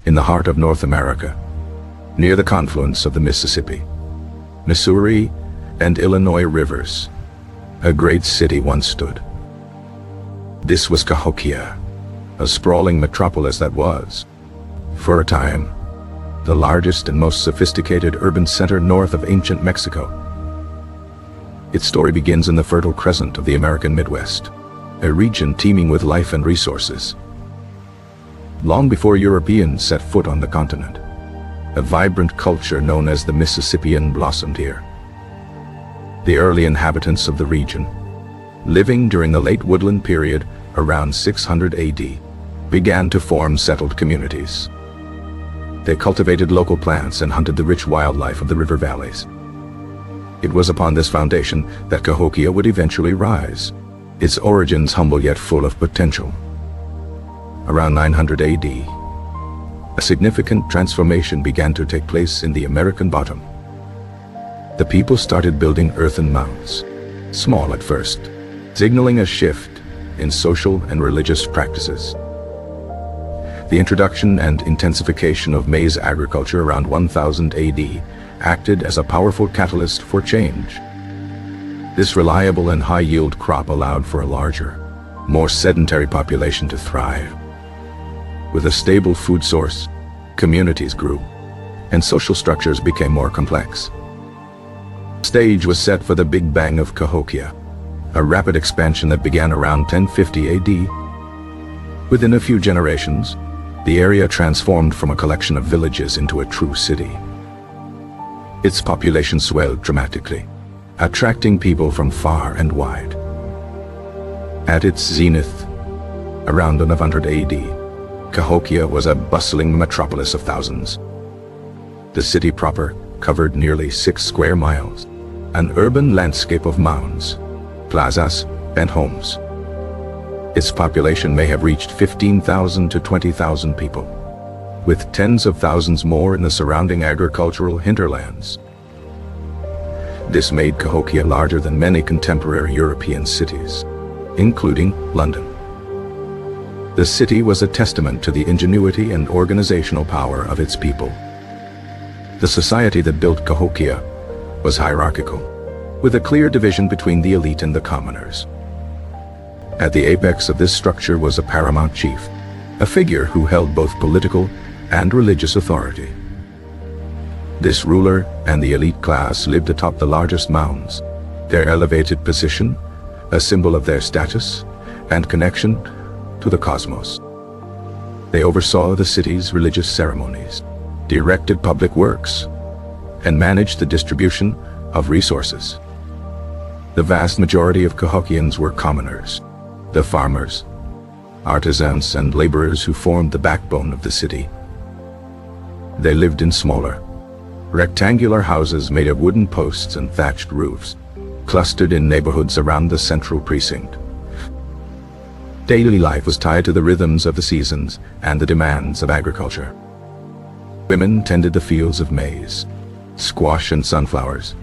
In the heart of North America, near the confluence of the Mississippi, Missouri, and Illinois rivers, a great city once stood. This was Cahokia, a sprawling metropolis that was, for a time, the largest and most sophisticated urban center north of ancient Mexico. Its story begins in the Fertile Crescent of the American Midwest, a region teeming with life and resources. Long before Europeans set foot on the continent, a vibrant culture known as the Mississippian blossomed here. The early inhabitants of the region, living during the late woodland period around 600 AD, began to form settled communities. They cultivated local plants and hunted the rich wildlife of the river valleys. It was upon this foundation that Cahokia would eventually rise, its origins humble yet full of potential. Around 900 AD, a significant transformation began to take place in the American bottom. The people started building earthen mounds, small at first, signaling a shift in social and religious practices. The introduction and intensification of maize agriculture around 1000 AD acted as a powerful catalyst for change. This reliable and high-yield crop allowed for a larger, more sedentary population to thrive. With a stable food source, communities grew, and social structures became more complex. The stage was set for the Big Bang of Cahokia, a rapid expansion that began around 1050 AD. Within a few generations, the area transformed from a collection of villages into a true city. Its population swelled dramatically, attracting people from far and wide. At its zenith, around 1100 AD, Cahokia was a bustling metropolis of thousands. The city proper covered nearly 6 square miles, an urban landscape of mounds, plazas, and homes. Its population may have reached 15,000 to 20,000 people, with tens of thousands more in the surrounding agricultural hinterlands. This made Cahokia larger than many contemporary European cities, including London. The city was a testament to the ingenuity and organizational power of its people. The society that built Cahokia was hierarchical, with a clear division between the elite and the commoners. At the apex of this structure was a paramount chief, a figure who held both political and religious authority. This ruler and the elite class lived atop the largest mounds, their elevated position a symbol of their status and connection to the cosmos. They oversaw the city's religious ceremonies, directed public works, and managed the distribution of resources. The vast majority of Cahokians were commoners, the farmers, artisans, and laborers who formed the backbone of the city. They lived in smaller, rectangular houses made of wooden posts and thatched roofs, clustered in neighborhoods around the central precinct. Daily life was tied to the rhythms of the seasons and the demands of agriculture. Women tended the fields of maize, squash, and sunflowers,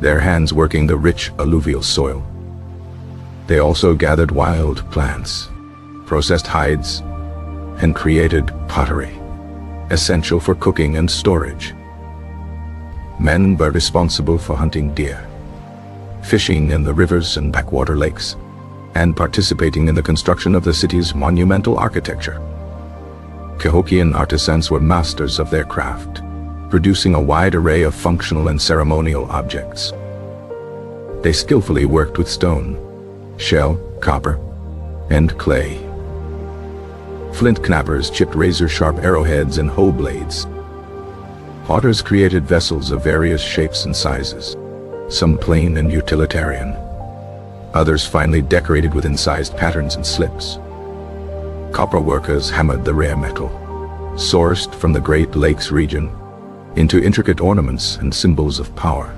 their hands working the rich alluvial soil. They also gathered wild plants, processed hides, and created pottery, essential for cooking and storage. Men were responsible for hunting deer, fishing in the rivers and backwater lakes, and participating in the construction of the city's monumental architecture. Cahokian artisans were masters of their craft, producing a wide array of functional and ceremonial objects. They skillfully worked with stone, shell, copper, and clay. Flint knappers chipped razor-sharp arrowheads and hoe blades. Potters created vessels of various shapes and sizes, some plain and utilitarian, others finely decorated with incised patterns and slips. Copper workers hammered the rare metal, sourced from the Great Lakes region, into intricate ornaments and symbols of power.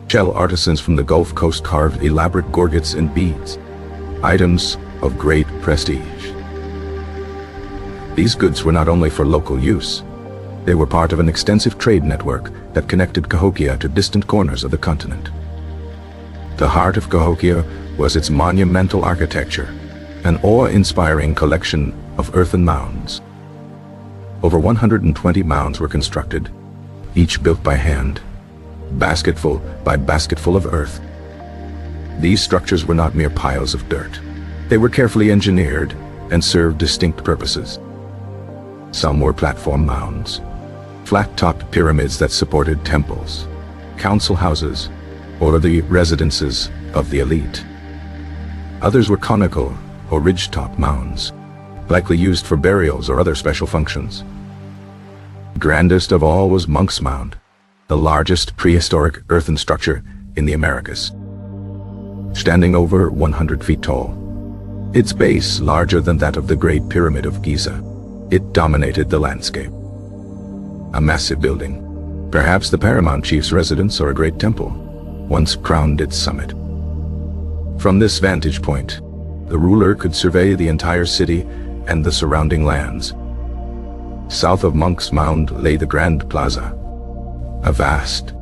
Shell artisans from the Gulf Coast carved elaborate gorgets and beads, items of great prestige. These goods were not only for local use, they were part of an extensive trade network that connected Cahokia to distant corners of the continent. The heart of Cahokia was its monumental architecture, an awe-inspiring collection of earthen mounds. Over 120 mounds were constructed, each built by hand, basketful by basketful of earth. These structures were not mere piles of dirt. They were carefully engineered and served distinct purposes. Some were platform mounds, flat-topped pyramids that supported temples, council houses, or the residences of the elite. Others were conical or ridge-top mounds, likely used for burials or other special functions. Grandest of all was Monk's Mound, the largest prehistoric earthen structure in the Americas. Standing over 100 feet tall, its base larger than that of the Great Pyramid of Giza, it dominated the landscape. A massive building, perhaps the paramount chief's residence or a great temple, once crowned its summit. From this vantage point, the ruler could survey the entire city and the surrounding lands. South of Monk's Mound lay the Grand Plaza, a vast,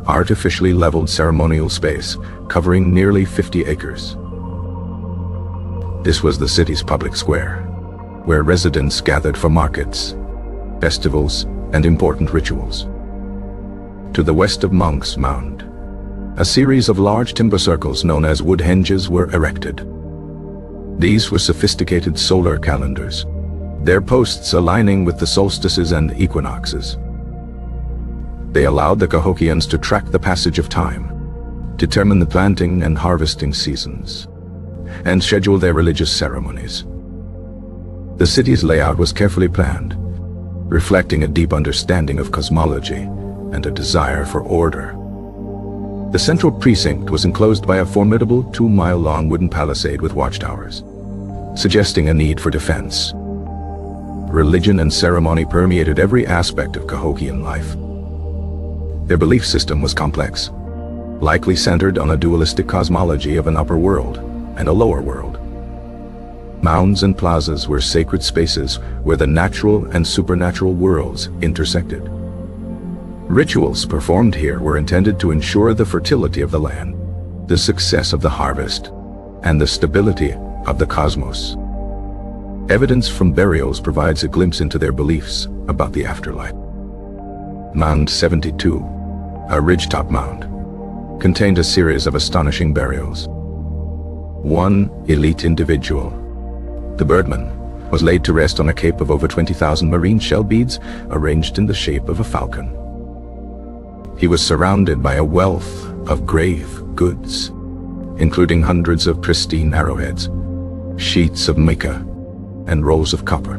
artificially leveled ceremonial space covering nearly 50 acres. This was the city's public square, where residents gathered for markets, festivals, and important rituals. To the west of Monk's Mound, a series of large timber circles known as wood henges were erected. These were sophisticated solar calendars, their posts aligning with the solstices and equinoxes. They allowed the Cahokians to track the passage of time, determine the planting and harvesting seasons, and schedule their religious ceremonies. The city's layout was carefully planned, reflecting a deep understanding of cosmology and a desire for order. The central precinct was enclosed by a formidable 2-mile-long wooden palisade with watchtowers, suggesting a need for defense. Religion and ceremony permeated every aspect of Cahokian life. Their belief system was complex, likely centered on a dualistic cosmology of an upper world and a lower world. Mounds and plazas were sacred spaces where the natural and supernatural worlds intersected. Rituals performed here were intended to ensure the fertility of the land, the success of the harvest, and the stability of the cosmos. Evidence from burials provides a glimpse into their beliefs about the afterlife. Mound 72, a ridgetop mound, contained a series of astonishing burials. One elite individual, the Birdman, was laid to rest on a cape of over 20,000 marine shell beads arranged in the shape of a falcon. He was surrounded by a wealth of grave goods, including hundreds of pristine arrowheads, sheets of mica, and rolls of copper.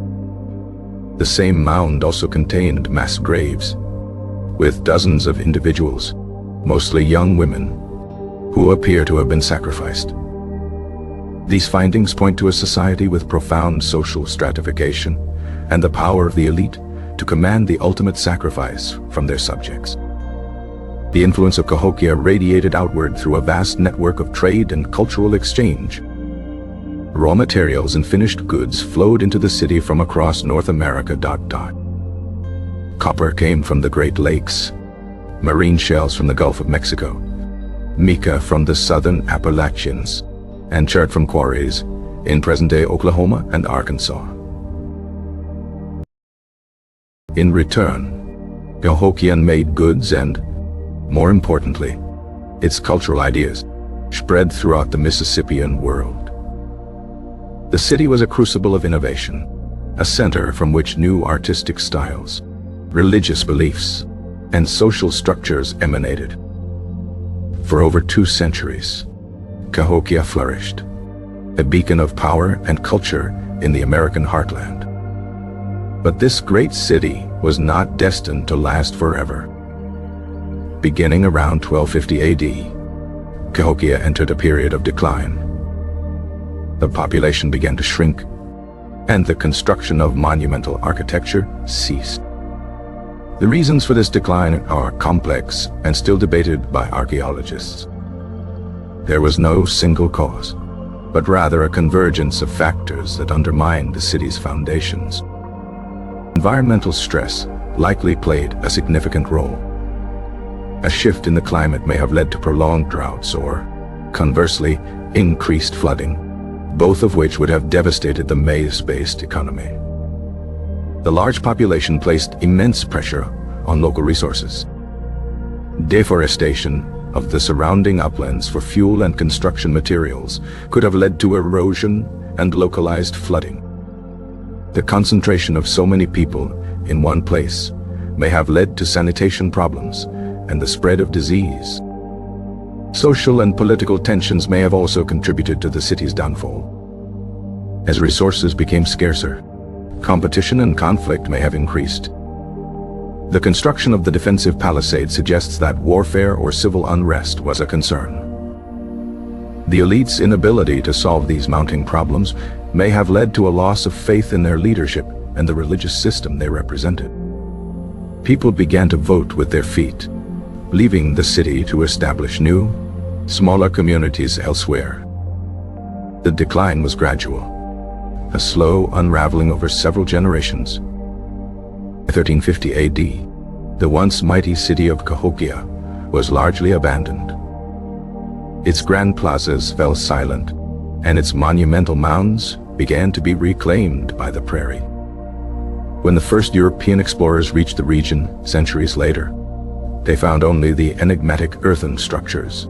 The same mound also contained mass graves, with dozens of individuals, mostly young women, who appear to have been sacrificed. These findings point to a society with profound social stratification and the power of the elite to command the ultimate sacrifice from their subjects. The influence of Cahokia radiated outward through a vast network of trade and cultural exchange. Raw materials and finished goods flowed into the city from across North America. Copper came from the Great Lakes, marine shells from the Gulf of Mexico, mica from the southern Appalachians, and chert from quarries in present-day Oklahoma and Arkansas. In return, Cahokian-made goods and, more importantly, its cultural ideas spread throughout the Mississippian world. The city was a crucible of innovation, a center from which new artistic styles, religious beliefs, and social structures emanated. For over 2 centuries, Cahokia flourished, a beacon of power and culture in the American heartland. But this great city was not destined to last forever. Beginning around 1250 AD, Cahokia entered a period of decline. The population began to shrink, and the construction of monumental architecture ceased. The reasons for this decline are complex and still debated by archaeologists. There was no single cause, but rather a convergence of factors that undermined the city's foundations. Environmental stress likely played a significant role. A shift in the climate may have led to prolonged droughts or, conversely, increased flooding, both of which would have devastated the maize-based economy. The large population placed immense pressure on local resources. Deforestation of the surrounding uplands for fuel and construction materials could have led to erosion and localized flooding. The concentration of so many people in one place may have led to sanitation problems and the spread of disease. Social and political tensions may have also contributed to the city's downfall. As resources became scarcer, competition and conflict may have increased. The construction of the defensive palisade suggests that warfare or civil unrest was a concern. The elite's inability to solve these mounting problems may have led to a loss of faith in their leadership and the religious system they represented. People began to vote with their feet, leaving the city to establish new, smaller communities elsewhere. The decline was gradual, a slow unraveling over several generations. By 1350 AD, the once mighty city of Cahokia was largely abandoned. Its grand plazas fell silent, and its monumental mounds began to be reclaimed by the prairie. When the first European explorers reached the region centuries later, they found only the enigmatic earthen structures,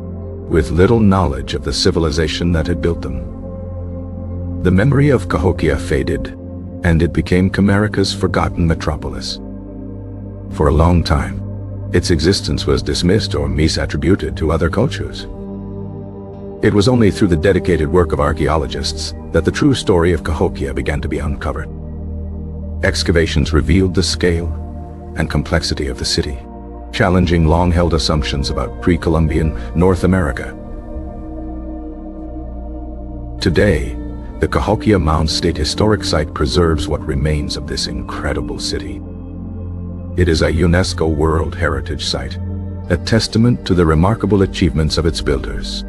with little knowledge of the civilization that had built them. The memory of Cahokia faded, and it became Comerica's forgotten metropolis. For a long time, its existence was dismissed or misattributed to other cultures. It was only through the dedicated work of archaeologists that the true story of Cahokia began to be uncovered. Excavations revealed the scale and complexity of the city, challenging long-held assumptions about pre-Columbian North America. Today, the Cahokia Mound State Historic Site preserves what remains of this incredible city. It is a UNESCO World Heritage Site, a testament to the remarkable achievements of its builders.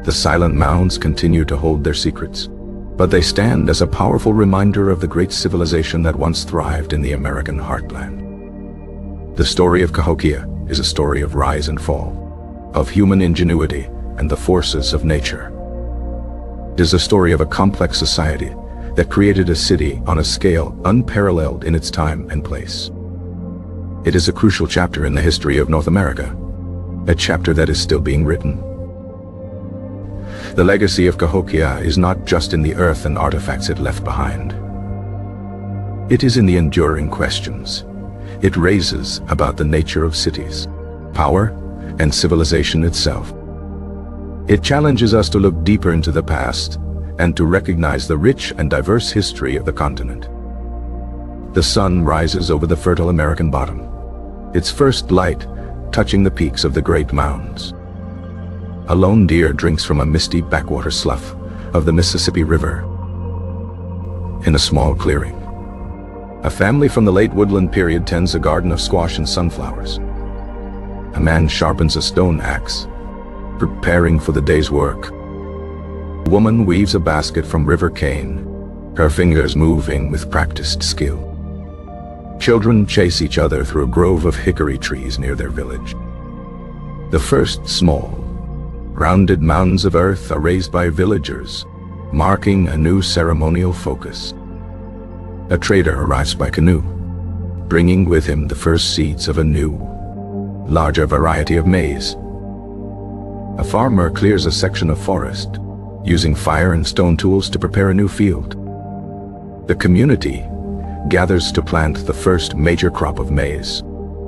The silent mounds continue to hold their secrets, but they stand as a powerful reminder of the great civilization that once thrived in the American heartland. The story of Cahokia is a story of rise and fall, of human ingenuity and the forces of nature. It is a story of a complex society that created a city on a scale unparalleled in its time and place. It is a crucial chapter in the history of North America, a chapter that is still being written. The legacy of Cahokia is not just in the earth and artifacts it left behind. It is in the enduring questions it raises about the nature of cities, power, and civilization itself. It challenges us to look deeper into the past and to recognize the rich and diverse history of the continent. The sun rises over the fertile American bottom, its first light touching the peaks of the great mounds. A lone deer drinks from a misty backwater slough of the Mississippi River. In a small clearing, a family from the late woodland period tends a garden of squash and sunflowers. A man sharpens a stone axe, preparing for the day's work. A woman weaves a basket from river cane, her fingers moving with practiced skill. Children chase each other through a grove of hickory trees near their village. The first small, rounded mounds of earth are raised by villagers, marking a new ceremonial focus. A trader arrives by canoe, bringing with him the first seeds of a new, larger variety of maize. A farmer clears a section of forest, using fire and stone tools to prepare a new field. The community gathers to plant the first major crop of maize,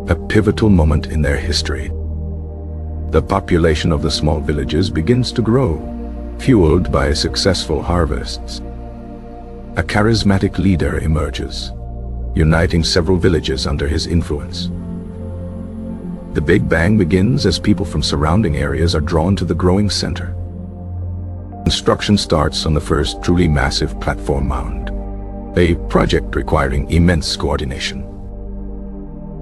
a pivotal moment in their history. The population of the small villages begins to grow, fueled by successful harvests. A charismatic leader emerges, uniting several villages under his influence. The Big Bang begins as people from surrounding areas are drawn to the growing center. Construction starts on the first truly massive platform mound, a project requiring immense coordination.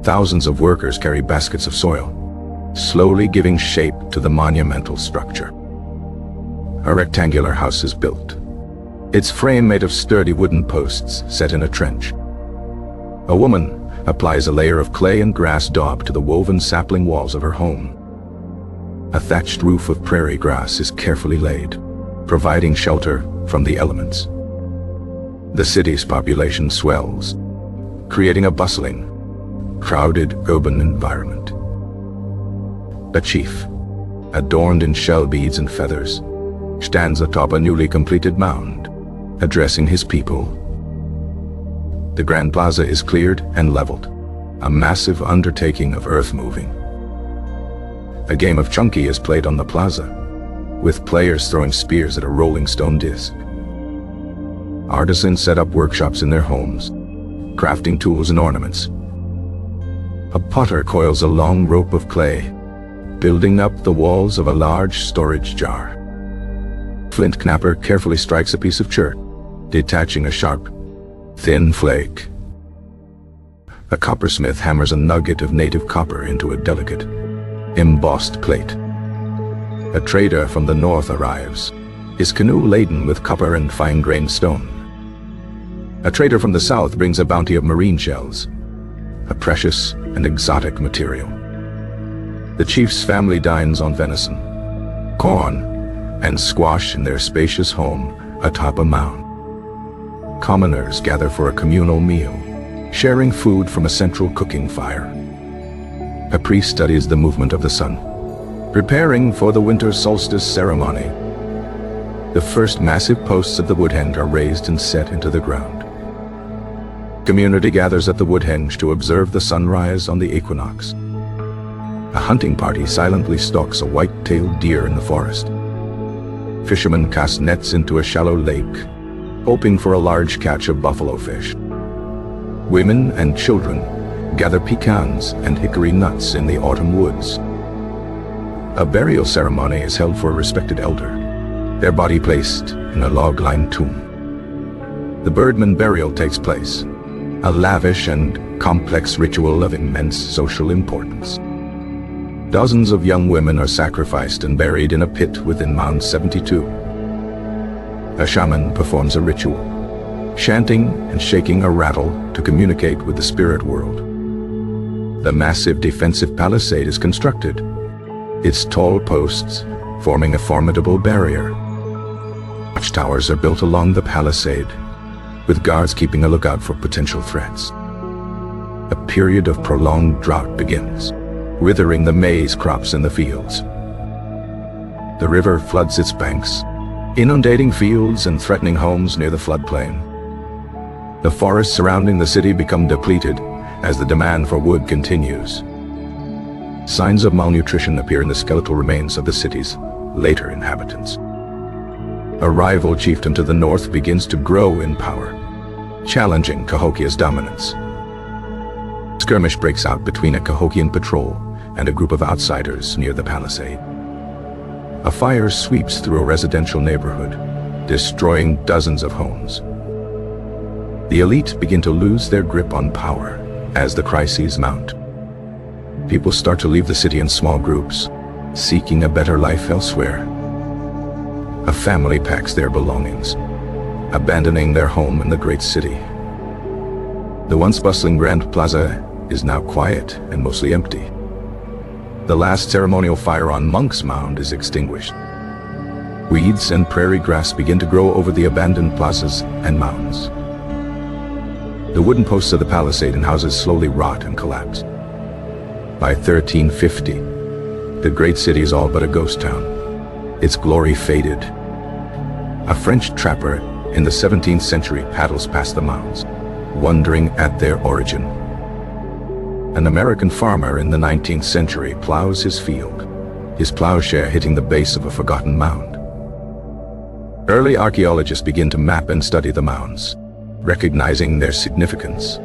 Thousands of workers carry baskets of soil, slowly giving shape to the monumental structure. A rectangular house is built, its frame made of sturdy wooden posts set in a trench. A woman applies a layer of clay and grass daub to the woven sapling walls of her home. A thatched roof of prairie grass is carefully laid, providing shelter from the elements. The city's population swells, creating a bustling, crowded urban environment. A chief, adorned in shell beads and feathers, stands atop a newly completed mound, addressing his people. The Grand Plaza is cleared and leveled, a massive undertaking of earth moving. A game of chunky is played on the plaza, with players throwing spears at a rolling stone disc. Artisans set up workshops in their homes, crafting tools and ornaments. A potter coils a long rope of clay, building up the walls of a large storage jar. Flint knapper carefully strikes a piece of chert, detaching a sharp, thin flake. A coppersmith hammers a nugget of native copper into a delicate, embossed plate. A trader from the north arrives, his canoe laden with copper and fine-grained stone. A trader from the south brings a bounty of marine shells, a precious and exotic material. The chief's family dines on venison, corn, and squash in their spacious home atop a mound. Commoners gather for a communal meal, sharing food from a central cooking fire. A priest studies the movement of the sun, preparing for the winter solstice ceremony. The first massive posts of the woodhenge are raised and set into the ground. Community gathers at the woodhenge to observe the sunrise on the equinox. A hunting party silently stalks a white-tailed deer in the forest. Fishermen cast nets into a shallow lake, hoping for a large catch of buffalo fish. Women and children gather pecans and hickory nuts in the autumn woods. A burial ceremony is held for a respected elder, their body placed in a log-lined tomb. The Birdman burial takes place, a lavish and complex ritual of immense social importance. Dozens of young women are sacrificed and buried in a pit within Mound 72. A shaman performs a ritual, chanting and shaking a rattle to communicate with the spirit world. The massive defensive palisade is constructed, its tall posts forming a formidable barrier. Watchtowers are built along the palisade, with guards keeping a lookout for potential threats. A period of prolonged drought begins, withering the maize crops in the fields. The river floods its banks, inundating fields and threatening homes near the floodplain. The forests surrounding the city become depleted as the demand for wood continues. Signs of malnutrition appear in the skeletal remains of the city's later inhabitants. A rival chieftain to the north begins to grow in power, challenging Cahokia's dominance. Skirmish breaks out between a Cahokian patrol and a group of outsiders near the palisade. A fire sweeps through a residential neighborhood, destroying dozens of homes. The elite begin to lose their grip on power as the crises mount. People start to leave the city in small groups, seeking a better life elsewhere. A family packs their belongings, abandoning their home in the great city. The once bustling Grand Plaza is now quiet and mostly empty. The last ceremonial fire on Monk's Mound is extinguished. Weeds and prairie grass begin to grow over the abandoned plazas and mounds. The wooden posts of the palisade and houses slowly rot and collapse. By 1350, the great city is all but a ghost town, its glory faded. A French trapper in the 17th century paddles past the mounds, wondering at their origin. An American farmer in the 19th century plows his field, his plowshare hitting the base of a forgotten mound. Early archaeologists begin to map and study the mounds, recognizing their significance.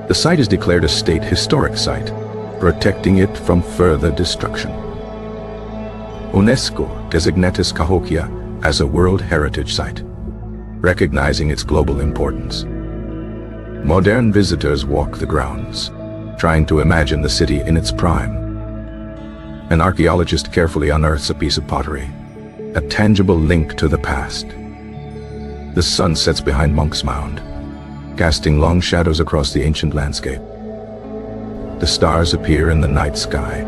The site is declared a state historic site, protecting it from further destruction. UNESCO designates Cahokia as a World Heritage Site, recognizing its global importance. Modern visitors walk the grounds, trying to imagine the city in its prime. An archaeologist carefully unearths a piece of pottery, a tangible link to the past. The sun sets behind Monk's Mound, casting long shadows across the ancient landscape. The stars appear in the night sky,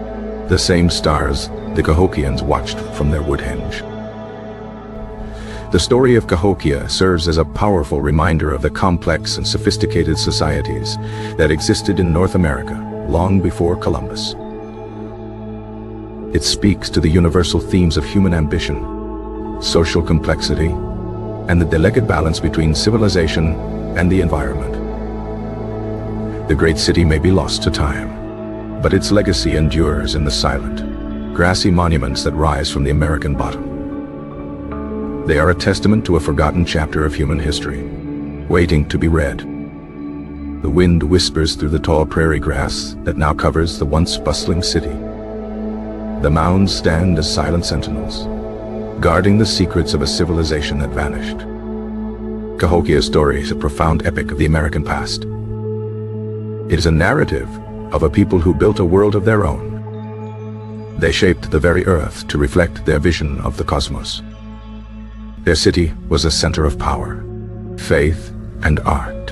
the same stars the Cahokians watched from their woodhenge. The story of Cahokia serves as a powerful reminder of the complex and sophisticated societies that existed in North America long before Columbus. It speaks to the universal themes of human ambition, social complexity, and the delicate balance between civilization and the environment. The great city may be lost to time, but its legacy endures in the silent, grassy monuments that rise from the American bottom. They are a testament to a forgotten chapter of human history, waiting to be read. The wind whispers through the tall prairie grass that now covers the once bustling city. The mounds stand as silent sentinels, guarding the secrets of a civilization that vanished. Cahokia's story is a profound epic of the American past. It is a narrative of a people who built a world of their own. They shaped the very earth to reflect their vision of the cosmos. Their city was a center of power, faith, and art.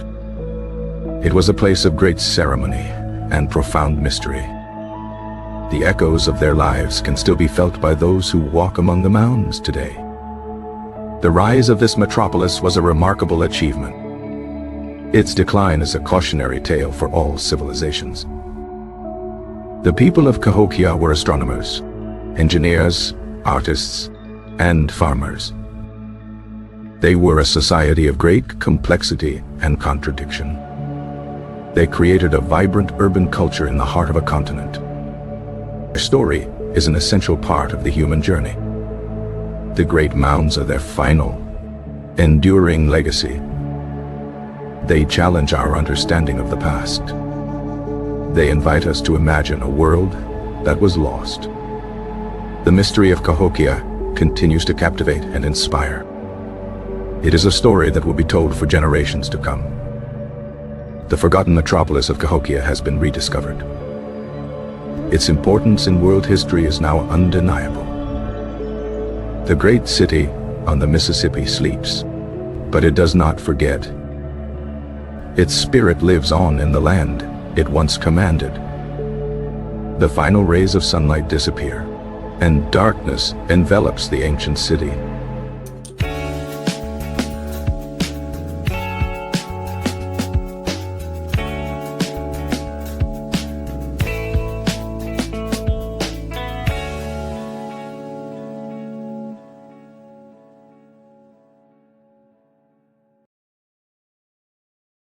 It was a place of great ceremony and profound mystery. The echoes of their lives can still be felt by those who walk among the mounds today. The rise of this metropolis was a remarkable achievement. Its decline is a cautionary tale for all civilizations. The people of Cahokia were astronomers, engineers, artists, and farmers. They were a society of great complexity and contradiction. They created a vibrant urban culture in the heart of a continent. Their story is an essential part of the human journey. The great mounds are their final, enduring legacy. They challenge our understanding of the past. They invite us to imagine a world that was lost. The mystery of Cahokia continues to captivate and inspire. It is a story that will be told for generations to come. The forgotten metropolis of Cahokia has been rediscovered. Its importance in world history is now undeniable. The great city on the Mississippi sleeps, but it does not forget. Its spirit lives on in the land it once commanded. The final rays of sunlight disappear, and darkness envelops the ancient city.